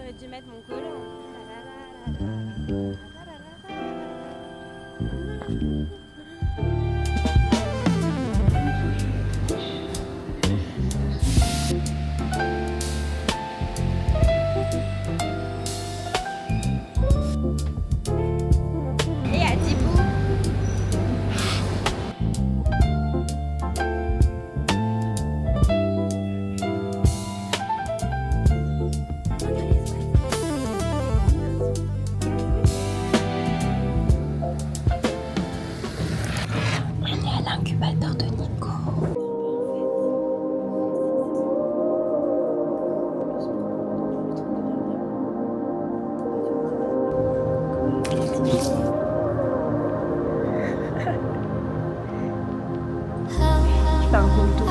j'aurais dû mettre mon collant. Et à Dibou. L'incubateur de Nico. C'est un gros dos.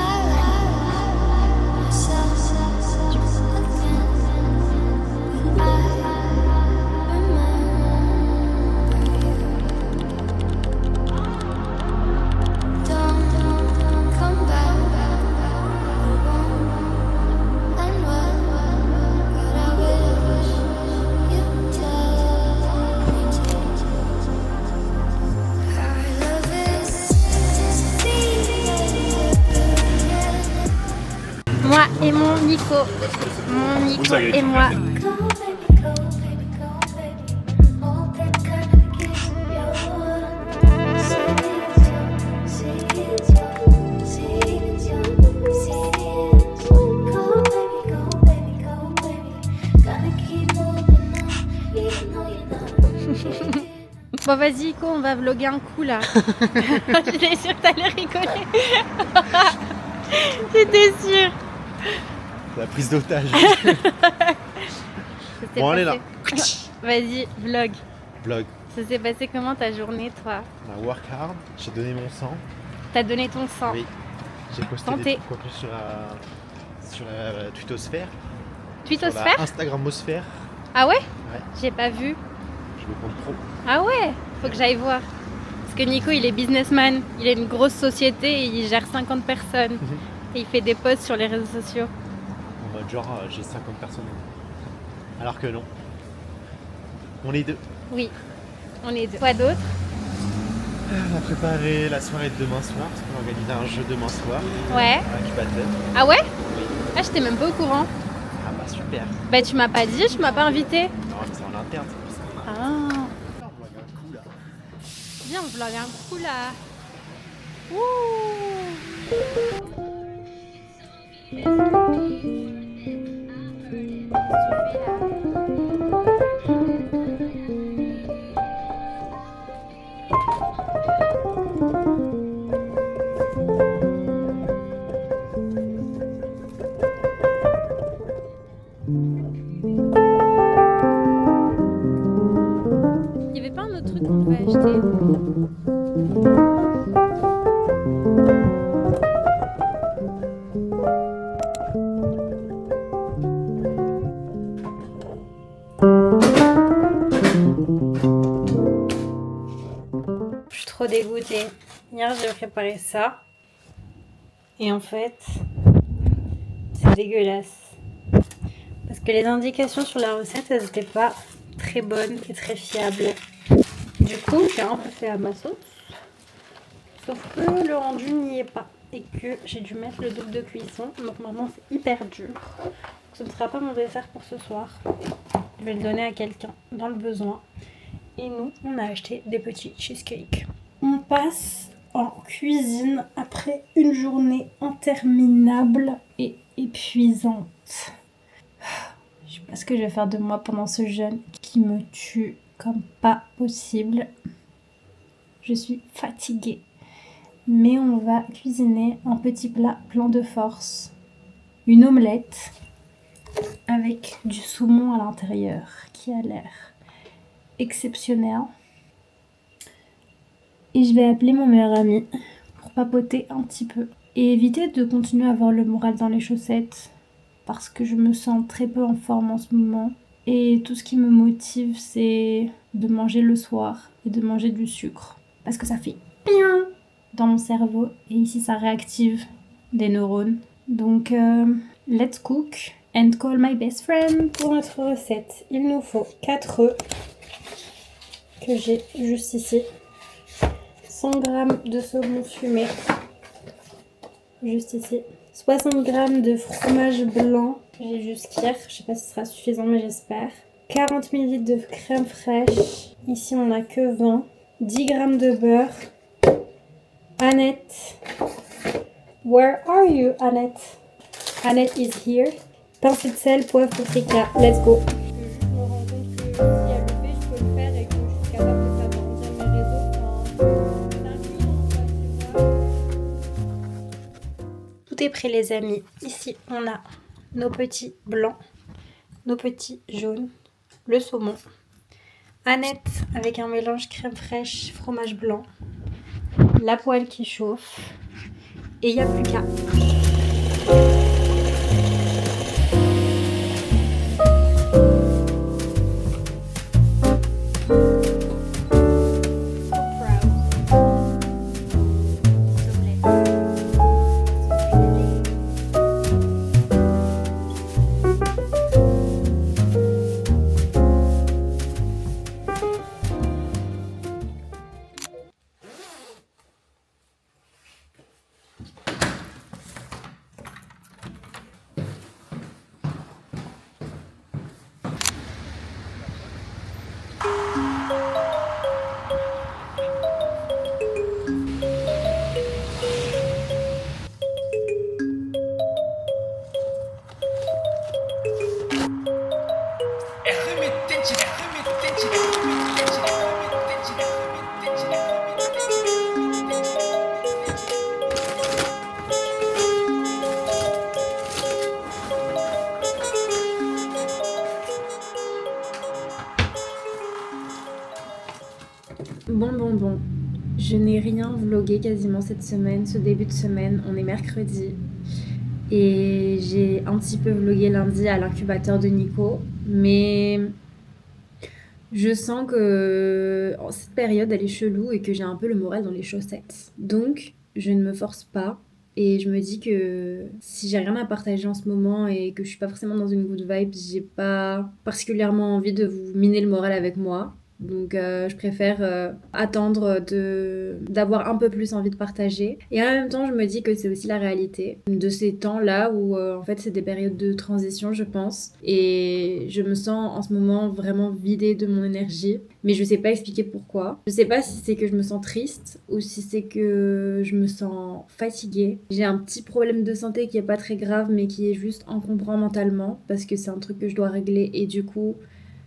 Moi et mon Nico. Mon Nico et moi. Bon vas-y Nico, on va vlogger un coup là. J'étais sûre que t'allais rigoler. J'étais sûre. La prise d'otage. Bon allez là. Vas-y, vlog. Vlog. Ça s'est passé comment ta journée toi? On a work hard, j'ai donné mon sang. T'as donné ton sang. Oui. J'ai posté Santé. des trucs en plus sur la twittosphère. Twittosphère? Sur la Instagramosphère. Ah ouais? Ouais. J'ai pas vu. Je me compte pro. Ah ouais? Faut que j'aille voir. Parce que Nico il est businessman, il a une grosse société et il gère 50 personnes. Et il fait des posts sur les réseaux sociaux. En mode genre j'ai 50 personnes. Alors que non. On est deux. Oui, on est deux. Quoi d'autre? On a préparé la soirée de demain soir, parce qu'on a organisé un jeu demain soir. Ouais. Incubateur. Ah ouais? Oui. Ah j'étais même pas au courant. Ah bah super. Bah tu m'as pas dit, tu m'as pas invité. Non mais c'est en interne, c'est pour ça. Ah. On voit un coup là. Viens, on vlog un coup là. Il y avait pas un autre truc qu'on devait acheter? Je suis trop dégoûtée. Hier j'ai préparé ça. Et en fait, c'est dégueulasse. Parce que les indications sur la recette, elles n'étaient pas très bonnes et très fiables. Du coup, j'ai un peu fait à ma sauce. Sauf que le rendu n'y est pas. Et que j'ai dû mettre le double de cuisson. Donc maintenant, c'est hyper dur. Ce ne sera pas mon dessert pour ce soir. Je vais le donner à quelqu'un dans le besoin. Et nous, on a acheté des petits cheesecakes. On passe en cuisine après une journée interminable et épuisante. Je sais pas ce que je vais faire de moi pendant ce jeûne qui me tue comme pas possible. Je suis fatiguée. Mais on va cuisiner un petit plat plein de force. Une omelette avec du saumon à l'intérieur qui a l'air exceptionnel. Et je vais appeler mon meilleur ami pour papoter un petit peu. Et éviter de continuer à avoir le moral dans les chaussettes parce que je me sens très peu en forme en ce moment. Et tout ce qui me motive, c'est de manger le soir et de manger du sucre. Parce que ça fait piin dans mon cerveau et ici ça réactive des neurones. Donc let's cook And call my best friend. Pour notre recette, il nous faut 4 œufs que j'ai juste ici. 100 g de saumon fumé, juste ici. 60 g de fromage blanc, j'ai juste Kir, je sais pas si ce sera suffisant mais j'espère. 40 ml de crème fraîche, ici on a que 20. 10 g de beurre. Annette, where are you Annette? Annette is here. Pincée de sel, poivre, paprika, let's go. Je me rends compte que si à lever je peux le faire et que je suis capable de faire grandir mes réseaux. Tout est prêt les amis. Ici on a nos petits blancs, nos petits jaunes, le saumon. Annette avec un mélange crème fraîche, fromage blanc, la poêle qui chauffe et il n'y a plus qu'à. Bon, je n'ai rien vlogué quasiment cette semaine, ce début de semaine, on est mercredi et j'ai un petit peu vlogué lundi à l'incubateur de Nico, mais je sens que cette période elle est chelou et que j'ai un peu le moral dans les chaussettes, donc je ne me force pas et je me dis que si j'ai rien à partager en ce moment et que je suis pas forcément dans une good vibe, j'ai pas particulièrement envie de vous miner le moral avec moi. Donc je préfère attendre d'avoir un peu plus envie de partager. Et en même temps, je me dis que c'est aussi la réalité de ces temps-là où en fait c'est des périodes de transition, je pense. Et je me sens en ce moment vraiment vidée de mon énergie. Mais je sais pas expliquer pourquoi. Je sais pas si c'est que je me sens triste ou si c'est que je me sens fatiguée. J'ai un petit problème de santé qui est pas très grave mais qui est juste encombrant mentalement parce que c'est un truc que je dois régler et du coup...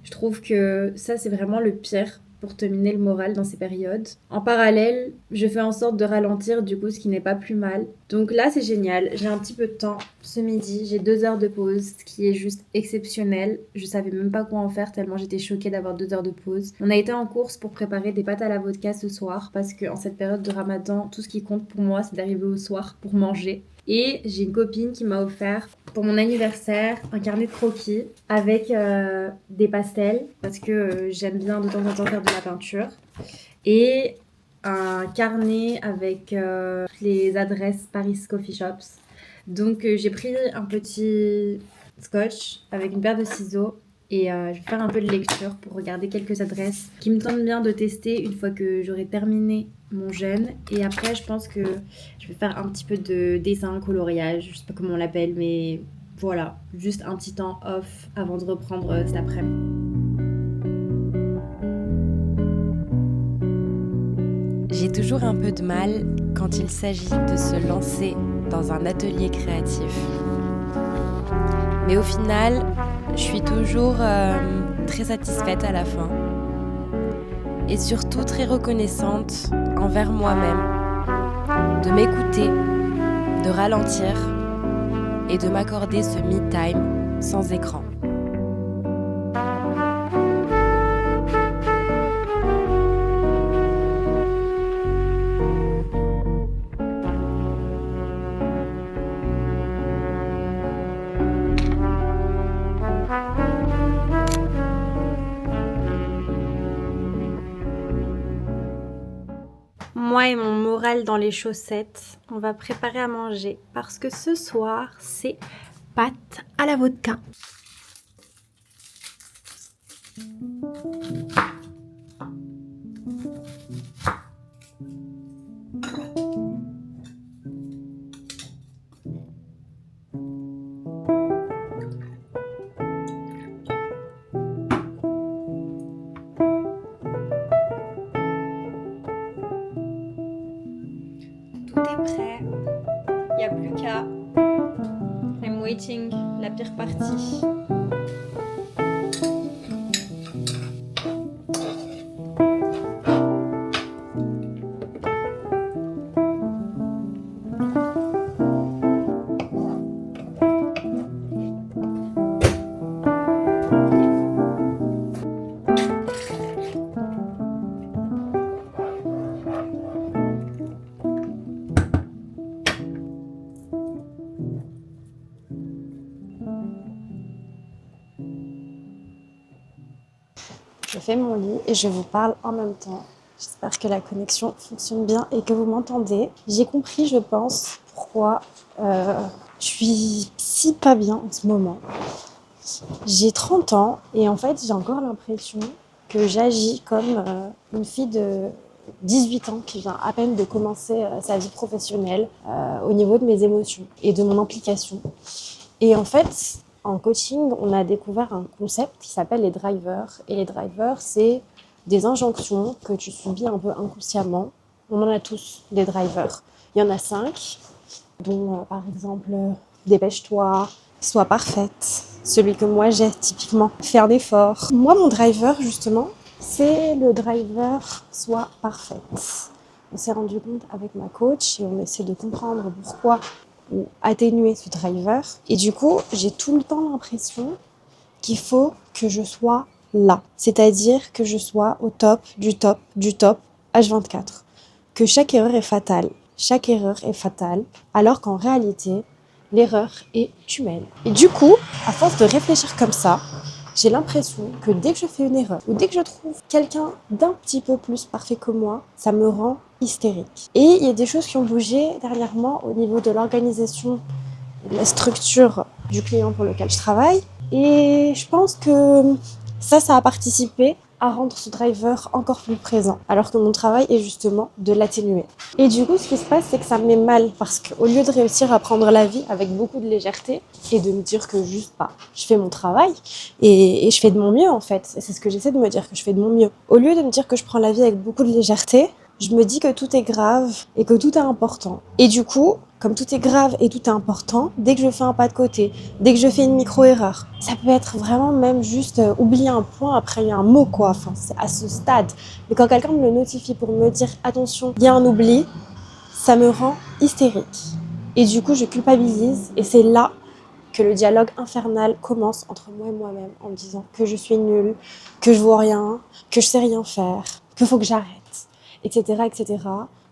Je trouve que ça, c'est vraiment le pire pour te miner le moral dans ces périodes. En parallèle, je fais en sorte de ralentir, du coup, ce qui n'est pas plus mal. Donc là, c'est génial. J'ai un petit peu de temps ce midi. J'ai 2 heures de pause, ce qui est juste exceptionnel. Je savais même pas quoi en faire tellement j'étais choquée d'avoir 2 heures de pause. On a été en course pour préparer des pâtes à la vodka ce soir parce qu'en cette période de Ramadan, tout ce qui compte pour moi, c'est d'arriver au soir pour manger. Et j'ai une copine qui m'a offert pour mon anniversaire un carnet de croquis avec des pastels parce que j'aime bien de temps en temps faire de la peinture et un carnet avec les adresses Paris Coffee Shops. Donc j'ai pris un petit scotch avec une paire de ciseaux et je vais faire un peu de lecture pour regarder quelques adresses qui me tentent bien de tester une fois que j'aurai terminé mon jeûne. Et après, je pense que je vais faire un petit peu de dessin, coloriage, je sais pas comment on l'appelle, mais voilà, juste un petit temps off avant de reprendre cet après-midi. J'ai toujours un peu de mal quand il s'agit de se lancer dans un atelier créatif. Mais au final, je suis toujours très satisfaite à la fin. Et surtout très reconnaissante envers moi-même de m'écouter, de ralentir et de m'accorder ce me-time sans écran. Moi et mon moral dans les chaussettes, on va préparer à manger parce que ce soir c'est pâtes à la vodka. Tout est prêt. Il n'y a plus qu'à. I'm waiting, la pire partie. Je fais mon lit et je vous parle en même temps. J'espère que la connexion fonctionne bien et que vous m'entendez. J'ai compris, je pense, pourquoi je suis si pas bien en ce moment. J'ai 30 ans et en fait, j'ai encore l'impression que j'agis comme une fille de 18 ans qui vient à peine de commencer sa vie professionnelle au niveau de mes émotions et de mon implication. Et en fait, en coaching, on a découvert un concept qui s'appelle les drivers. Et les drivers, c'est des injonctions que tu subis un peu inconsciemment. On en a tous, des drivers. Il y en a 5, dont par exemple, dépêche-toi, sois parfaite. Celui que moi j'ai, typiquement, faire d'efforts. Moi, mon driver, justement, c'est le driver sois parfaite. On s'est rendu compte avec ma coach et on essaie de comprendre pourquoi ou atténuer ce driver. Et du coup, j'ai tout le temps l'impression qu'il faut que je sois là. C'est-à-dire que je sois au top, du top, du top, H24. Que chaque erreur est fatale. Chaque erreur est fatale, alors qu'en réalité, l'erreur est humaine. Et du coup, à force de réfléchir comme ça, j'ai l'impression que dès que je fais une erreur ou dès que je trouve quelqu'un d'un petit peu plus parfait que moi, ça me rend hystérique. Et il y a des choses qui ont bougé dernièrement au niveau de l'organisation, de la structure du client pour lequel je travaille. Et je pense que ça a participé à rendre ce driver encore plus présent, alors que mon travail est justement de l'atténuer. Et du coup, ce qui se passe, c'est que ça me met mal, parce qu'au lieu de réussir à prendre la vie avec beaucoup de légèreté, et de me dire que juste, je fais mon travail, et je fais de mon mieux, en fait. Et c'est ce que j'essaie de me dire, que je fais de mon mieux. Au lieu de me dire que je prends la vie avec beaucoup de légèreté, je me dis que tout est grave et que tout est important. Et du coup, comme tout est grave et tout est important, dès que je fais un pas de côté, dès que je fais une micro-erreur, ça peut être vraiment même juste oublier un point après un mot, quoi. Enfin, c'est à ce stade. Mais quand quelqu'un me le notifie pour me dire « attention, il y a un oubli », ça me rend hystérique. Et du coup, je culpabilise et c'est là que le dialogue infernal commence entre moi et moi-même en me disant que je suis nulle, que je vaux rien, que je sais rien faire, qu'il faut que j'arrête, etc., etc.,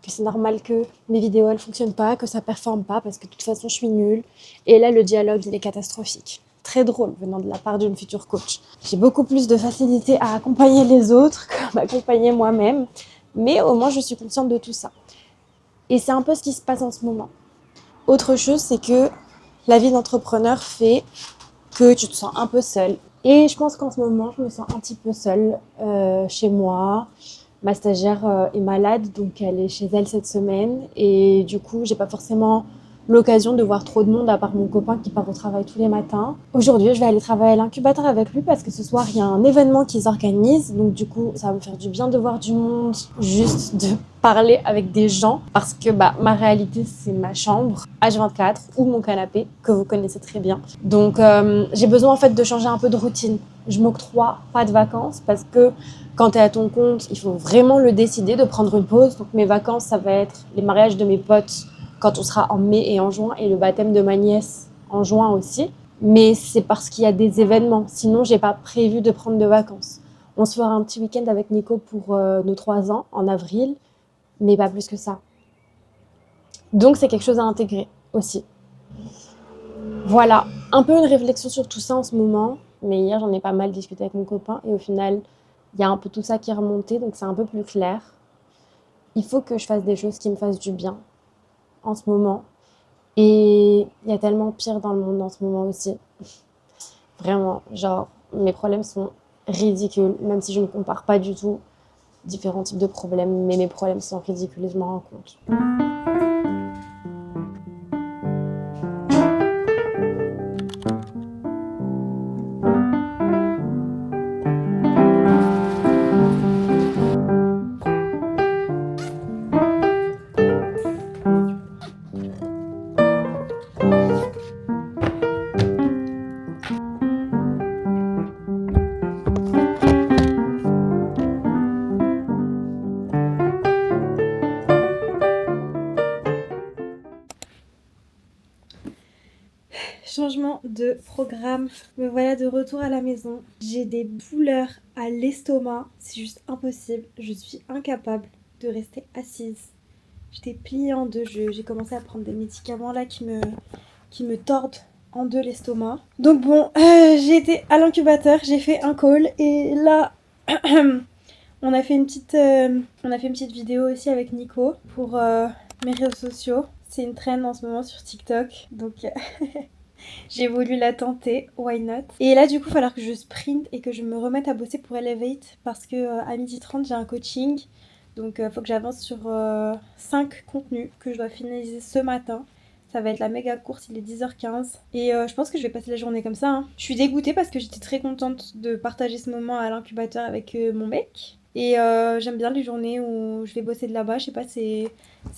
que c'est normal que mes vidéos elles fonctionnent pas, que ça performe pas parce que de toute façon je suis nulle. Et là le dialogue il est catastrophique. Très drôle venant de la part d'une future coach. J'ai beaucoup plus de facilité à accompagner les autres que m'accompagner moi-même, mais au moins je suis consciente de tout ça. Et c'est un peu ce qui se passe en ce moment. Autre chose, c'est que la vie d'entrepreneur fait que tu te sens un peu seule. Et je pense qu'en ce moment, je me sens un petit peu seule chez moi. Ma stagiaire est malade, donc elle est chez elle cette semaine. Et du coup, j'ai pas forcément l'occasion de voir trop de monde à part mon copain qui part au travail tous les matins. Aujourd'hui, je vais aller travailler à l'incubateur avec lui parce que ce soir, il y a un événement qu'ils organisent. Donc du coup, ça va me faire du bien de voir du monde, juste de parler avec des gens. Parce que ma réalité, c'est ma chambre, H24, ou mon canapé, que vous connaissez très bien. Donc j'ai besoin en fait de changer un peu de routine. Je m'octroie pas de vacances parce que quand tu es à ton compte, il faut vraiment le décider de prendre une pause. Donc mes vacances, ça va être les mariages de mes potes quand on sera en mai et en juin, et le baptême de ma nièce en juin aussi. Mais c'est parce qu'il y a des événements. Sinon, j'ai pas prévu de prendre de vacances. On se fera un petit week-end avec Nico pour nos 3 ans en avril, mais pas plus que ça. Donc c'est quelque chose à intégrer aussi. Voilà, un peu une réflexion sur tout ça en ce moment. Mais hier, j'en ai pas mal discuté avec mon copain et au final, il y a un peu tout ça qui est remonté, donc c'est un peu plus clair. Il faut que je fasse des choses qui me fassent du bien en ce moment. Et il y a tellement pire dans le monde en ce moment aussi. Vraiment, genre, mes problèmes sont ridicules, même si je ne compare pas du tout différents types de problèmes, mais mes problèmes sont ridicules et je m'en rends compte. Changement de programme. Me voilà de retour à la maison. J'ai des douleurs à l'estomac. C'est juste impossible. Je suis incapable de rester assise. J'étais pliée en deux. J'ai commencé à prendre des médicaments là qui me tordent en deux l'estomac. Donc bon, j'ai été à l'incubateur, j'ai fait un call et là, on a fait une petite vidéo aussi avec Nico pour mes réseaux sociaux. C'est une trend en ce moment sur TikTok, donc j'ai voulu la tenter, why not. Et là du coup il va falloir que je sprint et que je me remette à bosser pour Elevate parce que à 12h30 j'ai un coaching. Donc faut que j'avance sur 5 contenus que je dois finaliser ce matin. Ça va être la méga course, il est 10h15. Et je pense que je vais passer la journée comme ça. Hein. Je suis dégoûtée parce que j'étais très contente de partager ce moment à l'incubateur avec mon mec. Et j'aime bien les journées où je vais bosser de là-bas. Je sais pas, c'est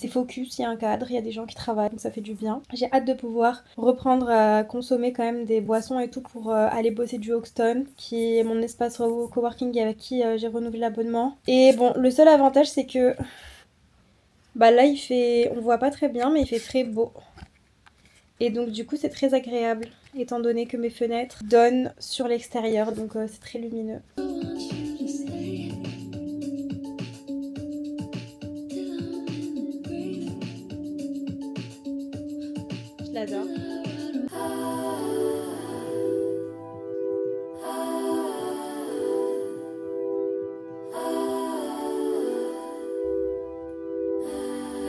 focus, il y a un cadre, il y a des gens qui travaillent, donc ça fait du bien. J'ai hâte de pouvoir reprendre à consommer quand même des boissons et tout pour aller bosser du Hoxton, qui est mon espace coworking avec qui j'ai renouvelé l'abonnement. Et bon, le seul avantage c'est que bah là on voit pas très bien, mais il fait très beau. Et donc du coup c'est très agréable, étant donné que mes fenêtres donnent sur l'extérieur, donc c'est très lumineux. Je l'adore.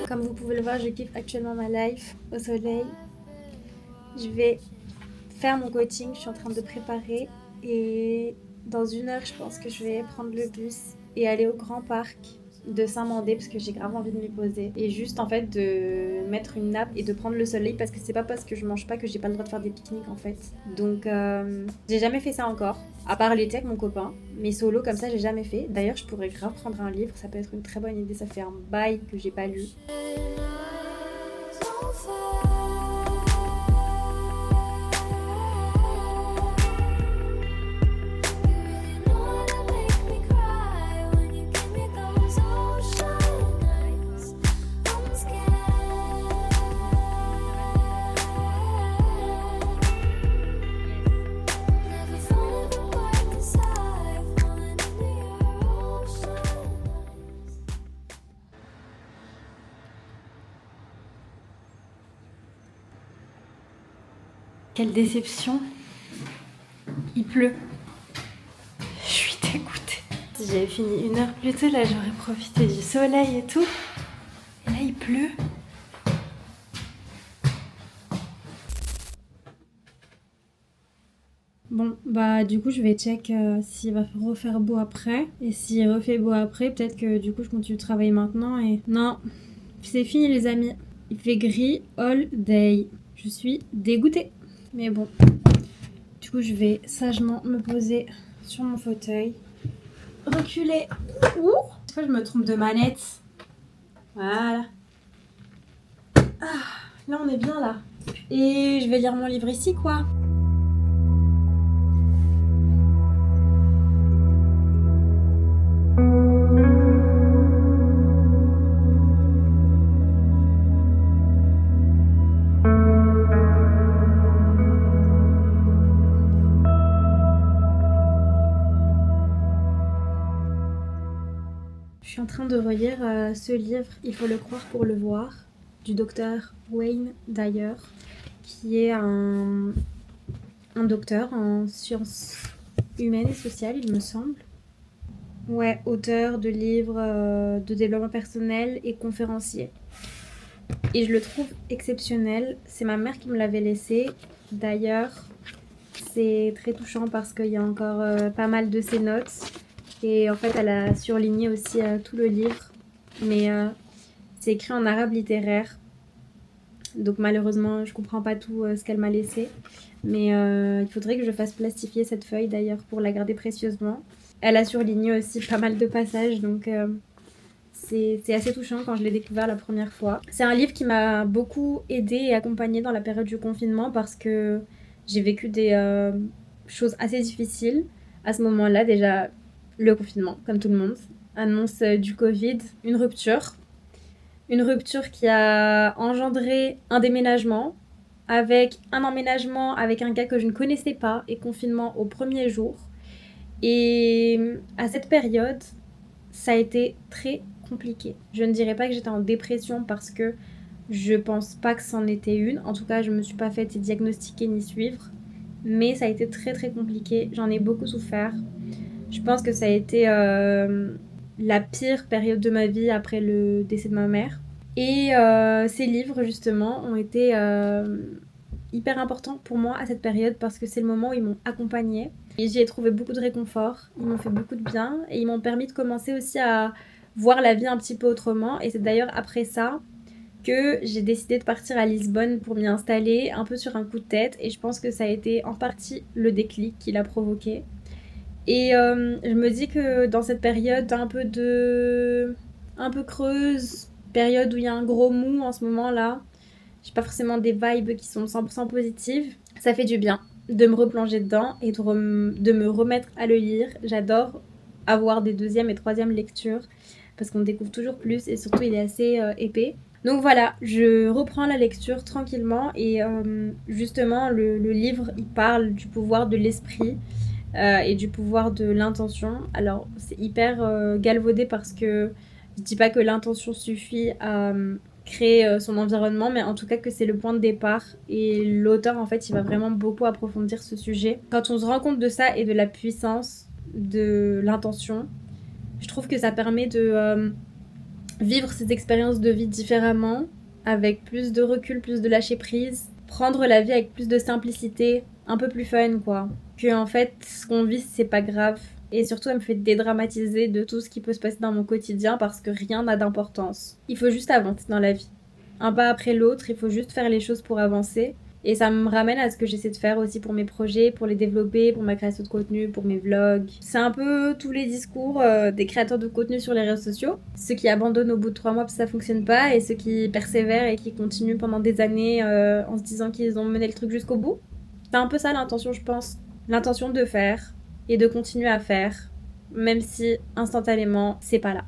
Comme vous pouvez le voir, je kiffe actuellement ma life au soleil. Je vais faire mon coaching, je suis en train de préparer et dans 1 heure, je pense que je vais prendre le bus et aller au grand parc de Saint-Mandé parce que j'ai grave envie de m'y poser et juste en fait de mettre une nappe et de prendre le soleil parce que c'est pas parce que je mange pas que j'ai pas le droit de faire des pique-niques en fait. Donc j'ai jamais fait ça encore, à part l'été avec mon copain, mais solo comme ça j'ai jamais fait. D'ailleurs je pourrais grave prendre un livre, ça peut être une très bonne idée, ça fait un bail que j'ai pas lu. Quelle déception. Il pleut. Je suis dégoûtée. Si j'avais fini 1 heure plus tôt, là j'aurais profité du soleil et tout. Et là il pleut. Bon, bah du coup je vais check s'il va refaire beau après. Et s'il refait beau après, peut-être que du coup je continue de travailler maintenant et... Non, c'est fini les amis. Il fait gris all day. Je suis dégoûtée. Mais bon, du coup je vais sagement me poser sur mon fauteuil. Reculer. Ouh, des fois je me trompe de manette. Voilà. Ah, là on est bien là. Et je vais lire mon livre ici quoi. Je suis en train de relire ce livre, Il faut le croire pour le voir, du docteur Wayne Dyer, qui est un docteur en sciences humaines et sociales, il me semble. Ouais, auteur de livres de développement personnel et conférencier. et je le trouve exceptionnel. C'est ma mère qui me l'avait laissé. D'ailleurs, c'est très touchant parce qu'il y a encore pas mal de ses notes. Et en fait, elle a surligné aussi tout le livre. Mais c'est écrit en arabe littéraire. Donc malheureusement, je comprends pas tout ce qu'elle m'a laissé. Mais il faudrait que je fasse plastifier cette feuille d'ailleurs pour la garder précieusement. Elle a surligné aussi pas mal de passages, donc c'est assez touchant quand je l'ai découvert la première fois. C'est un livre qui m'a beaucoup aidée et accompagnée dans la période du confinement parce que j'ai vécu des choses assez difficiles. À ce moment-là, déjà, le confinement, comme tout le monde, annonce du Covid, une rupture. Une rupture qui a engendré un déménagement, avec un emménagement avec un gars que je ne connaissais pas et confinement au premier jour. Et à cette période, ça a été très compliqué. Je ne dirais pas que j'étais en dépression parce que je pense pas que c'en était une. En tout cas, je me suis pas fait diagnostiquer ni suivre. Mais ça a été très très compliqué. J'en ai beaucoup souffert. Je pense que ça a été la pire période de ma vie après le décès de ma mère. Et ces livres, justement, ont été hyper importants pour moi à cette période parce que c'est le moment où ils m'ont accompagnée. Et j'y ai trouvé beaucoup de réconfort, ils m'ont fait beaucoup de bien et ils m'ont permis de commencer aussi à voir la vie un petit peu autrement. Et c'est d'ailleurs après ça que j'ai décidé de partir à Lisbonne pour m'y installer un peu sur un coup de tête. Et je pense que ça a été en partie le déclic qui l'a provoqué. Et je me dis que dans cette période un peu creuse, période où il y a un gros mou en ce moment-là, j'ai pas forcément des vibes qui sont 100% positives, ça fait du bien de me replonger dedans et de me remettre à le lire. J'adore avoir des deuxième et troisième lectures parce qu'on découvre toujours plus et surtout il est assez épais. Donc voilà, je reprends la lecture tranquillement et justement le livre il parle du pouvoir de l'esprit et du pouvoir de l'intention. Alors c'est hyper galvaudé parce que je dis pas que l'intention suffit à créer son environnement, mais en tout cas que c'est le point de départ. Et l'auteur, en fait, il va vraiment beaucoup approfondir ce sujet. Quand on se rend compte de ça et de la puissance de l'intention, je trouve que ça permet de vivre ces expériences de vie différemment, avec plus de recul, plus de lâcher prise, prendre la vie avec plus de simplicité, un peu plus fun, quoi. Que en fait, ce qu'on vit, c'est pas grave. Et surtout, elle me fait dédramatiser de tout ce qui peut se passer dans mon quotidien parce que rien n'a d'importance. Il faut juste avancer dans la vie. Un pas après l'autre, il faut juste faire les choses pour avancer. Et ça me ramène à ce que j'essaie de faire aussi pour mes projets, pour les développer, pour ma création de contenu, pour mes vlogs. C'est un peu tous les discours des créateurs de contenu sur les réseaux sociaux. Ceux qui abandonnent au bout de 3 mois parce que ça fonctionne pas et ceux qui persévèrent et qui continuent pendant des années en se disant qu'ils ont mené le truc jusqu'au bout. C'est un peu ça l'intention, je pense. L'intention de faire et de continuer à faire, même si instantanément, c'est pas là.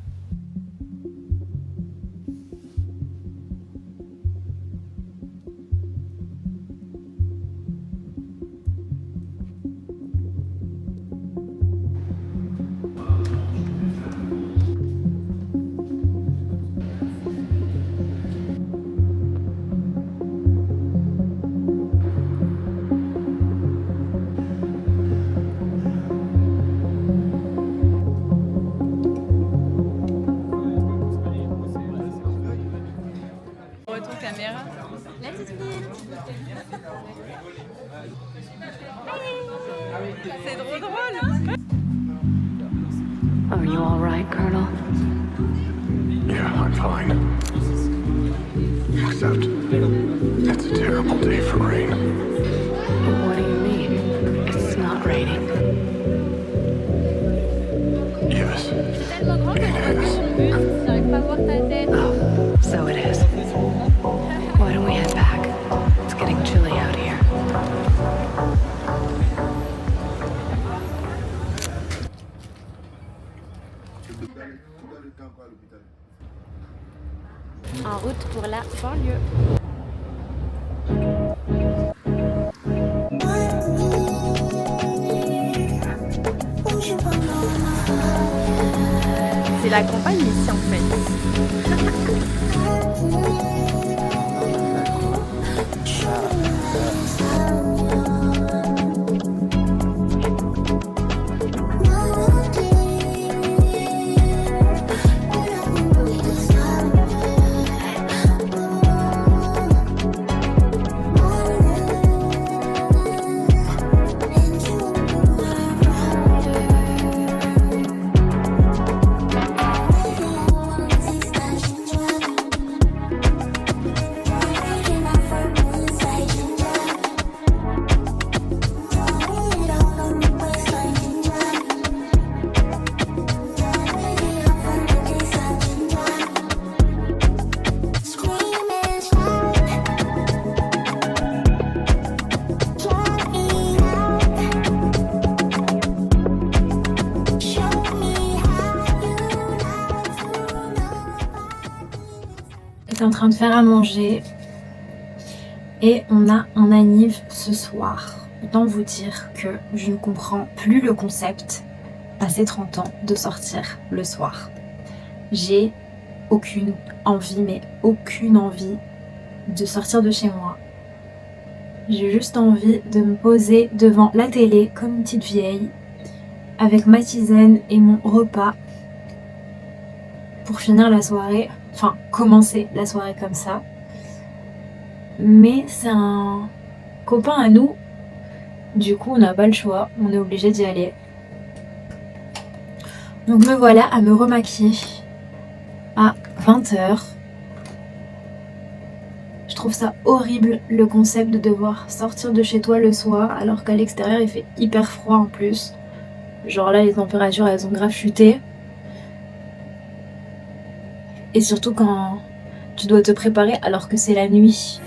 C'est trop drôle. Are you all right, Colonel? Yeah, I'm fine. Except, it's a terrible day for rain. What do you mean? It's not raining. Yes, it is. Oh, so it is. Why don't we head back? It's getting chilly out here. En route pour la banlieue. C'est la campagne ici en fait. J'étais en train de faire à manger et on a un anniv ce soir. Autant vous dire que je ne comprends plus le concept, passé 30 ans, de sortir le soir. J'ai aucune envie, mais aucune envie de sortir de chez moi. J'ai juste envie de me poser devant la télé comme une petite vieille, avec ma tisane et mon repas, pour finir la soirée, enfin commencer la soirée comme ça. Mais c'est un copain à nous, du coup on n'a pas le choix, on est obligé d'y aller. Donc me voilà à me remaquiller à 20h. Je trouve ça horrible le concept de devoir sortir de chez toi le soir alors qu'à l'extérieur il fait hyper froid en plus. Genre là les températures elles ont grave chuté. Et surtout quand tu dois te préparer alors que c'est la nuit.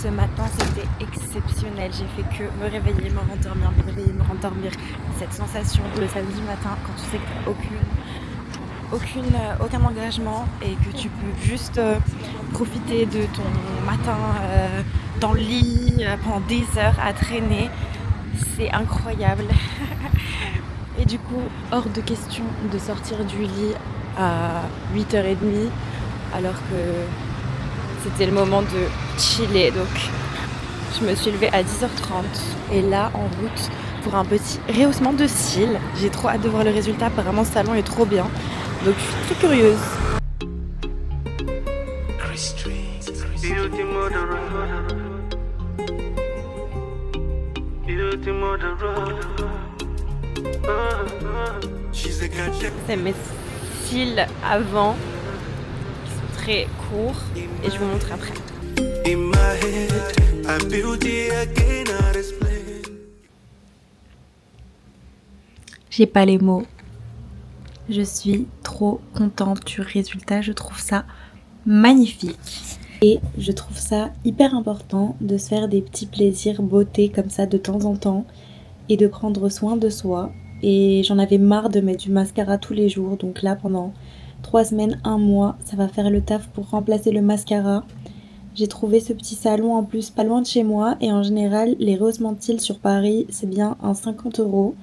Ce matin c'était exceptionnel, j'ai fait que me réveiller, me rendormir, me réveiller, me rendormir. Cette sensation le samedi matin quand tu sais que tu n'as aucun engagement et que tu peux juste profiter de ton matin dans le lit pendant des heures à traîner, c'est incroyable. Et du coup, hors de question de sortir du lit à 8h30 alors que c'était le moment de chiller, donc je me suis levée à 10h30 et là en route pour un petit rehaussement de cils. J'ai trop hâte de voir le résultat, apparemment ce salon est trop bien, donc je suis très curieuse. C'est mes cils avant qui sont très courts et je vous montre après. J'ai pas les mots. Je suis trop contente du résultat, je trouve ça magnifique. Et je trouve ça hyper important de se faire des petits plaisirs beauté comme ça de temps en temps et de prendre soin de soi. Et j'en avais marre de mettre du mascara tous les jours, donc là pendant 3 semaines, 1 mois, ça va faire le taf pour remplacer le mascara. J'ai trouvé ce petit salon en plus pas loin de chez moi et en général les rehaussements de cils sur Paris c'est bien un 50 €.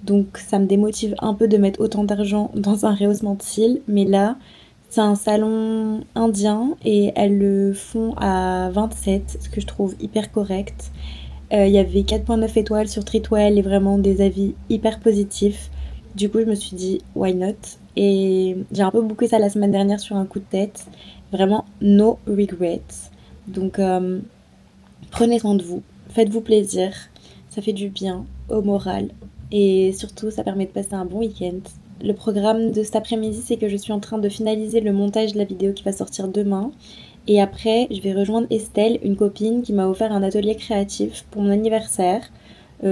Donc ça me démotive un peu de mettre autant d'argent dans un rehaussement de cils, mais là c'est un salon indien et elles le font à 27, ce que je trouve hyper correct. Il y avait 4.9 étoiles sur Treatwell et vraiment des avis hyper positifs. Du coup je me suis dit why not, et j'ai un peu booké ça la semaine dernière sur un coup de tête. Vraiment no regrets. Donc prenez soin de vous, faites-vous plaisir, ça fait du bien au moral et surtout ça permet de passer un bon week-end. Le programme de cet après-midi c'est que je suis en train de finaliser le montage de la vidéo qui va sortir demain. Et après, je vais rejoindre Estelle, une copine qui m'a offert un atelier créatif pour mon anniversaire.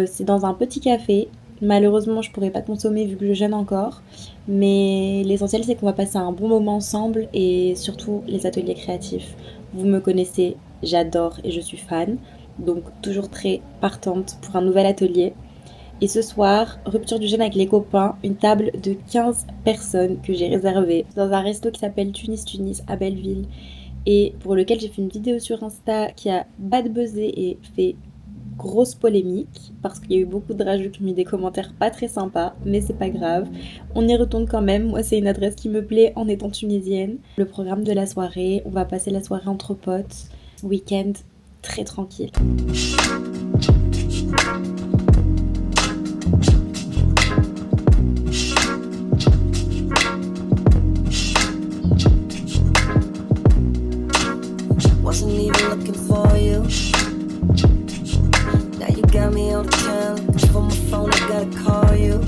C'est dans un petit café. Malheureusement, je pourrais pas consommer vu que je jeûne encore. Mais l'essentiel, c'est qu'on va passer un bon moment ensemble et surtout les ateliers créatifs. Vous me connaissez, j'adore et je suis fan, donc toujours très partante pour un nouvel atelier. Et ce soir, rupture du jeûne avec les copains, une table de 15 personnes que j'ai réservée dans un resto qui s'appelle Tunis à Belleville et pour lequel j'ai fait une vidéo sur Insta qui a bad buzzé et fait grosse polémique parce qu'il y a eu beaucoup de rageux qui ont mis des commentaires pas très sympas, mais c'est pas grave, on y retourne quand même. Moi c'est une adresse qui me plaît en étant tunisienne. Le programme de la soirée, on va passer la soirée entre potes, week-end très tranquille. Wasn't even looking for you. Now you got me on the town. From my phone, I gotta call you.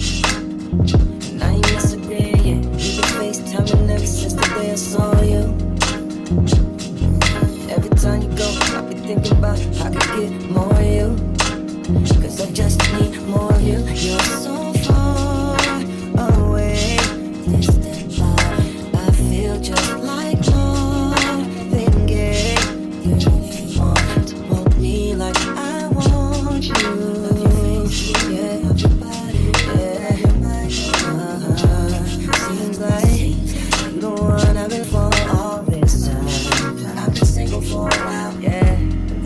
Now you miss a day, yeah. You've been FaceTiming ever since the day I saw you. Every time you go, I be thinking about how I could get more of you. Cause I just need more of you. You're so far away. Distant love, I feel just like Marvin Gaye. You really want to hold me like I want you. Love your face, yeah, love your body, yeah. Seems like you the one I've been for all this time. I've been single for a while, yeah.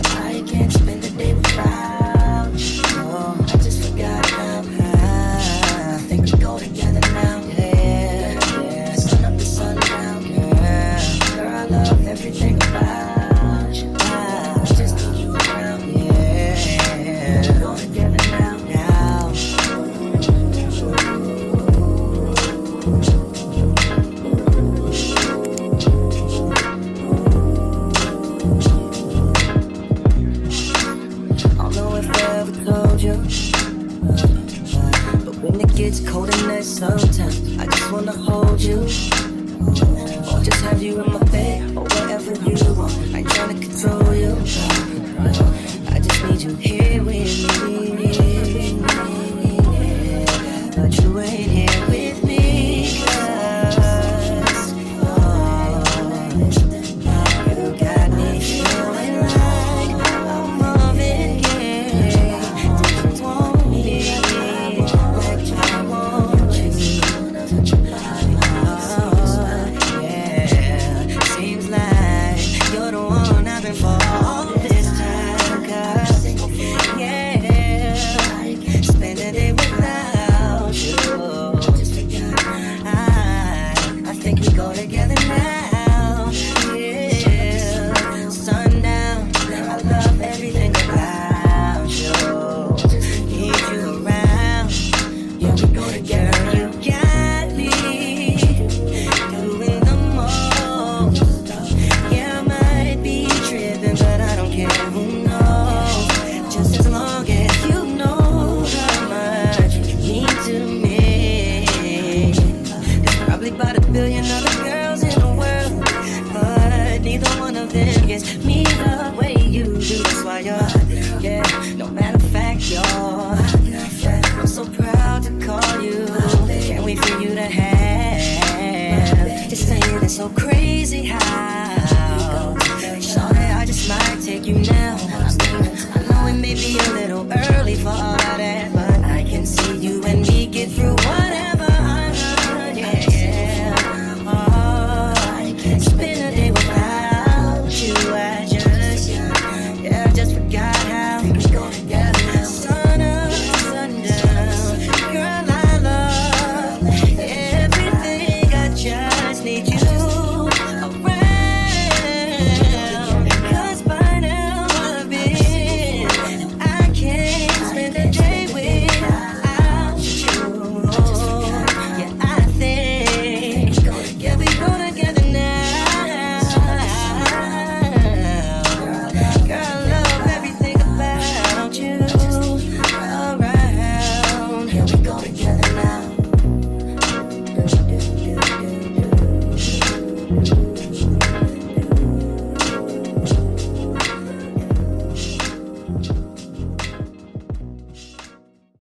I can't spend the day without you. Oh, I just forgot now. I think we go together now, yeah, yeah. Sun up to sundown, yeah. Girl, I love everything about you. I just need you around, yeah. We go together now, now. I don't know if I ever told you, but when it gets cold in there sometimes, I just wanna hold you, or just have you in my bed, or whatever you want. I ain't tryna control you, I just need you here with me, but you ain't here with me, 'cause, you got me feeling like I'm Marvin Gaye. Don't want me like I want you. Yeah, seems like you're the one I've been for all this time. 'Cause, yeah, spend a day without you. I think we go together now. Yeah, sundown. I love everything about you. Need you around. Yeah, we go together. You got me doing the most. Yeah, I might be tripping, but I don't care. Who knows? Just as long as you know how much you mean to me. There's probably about a billion other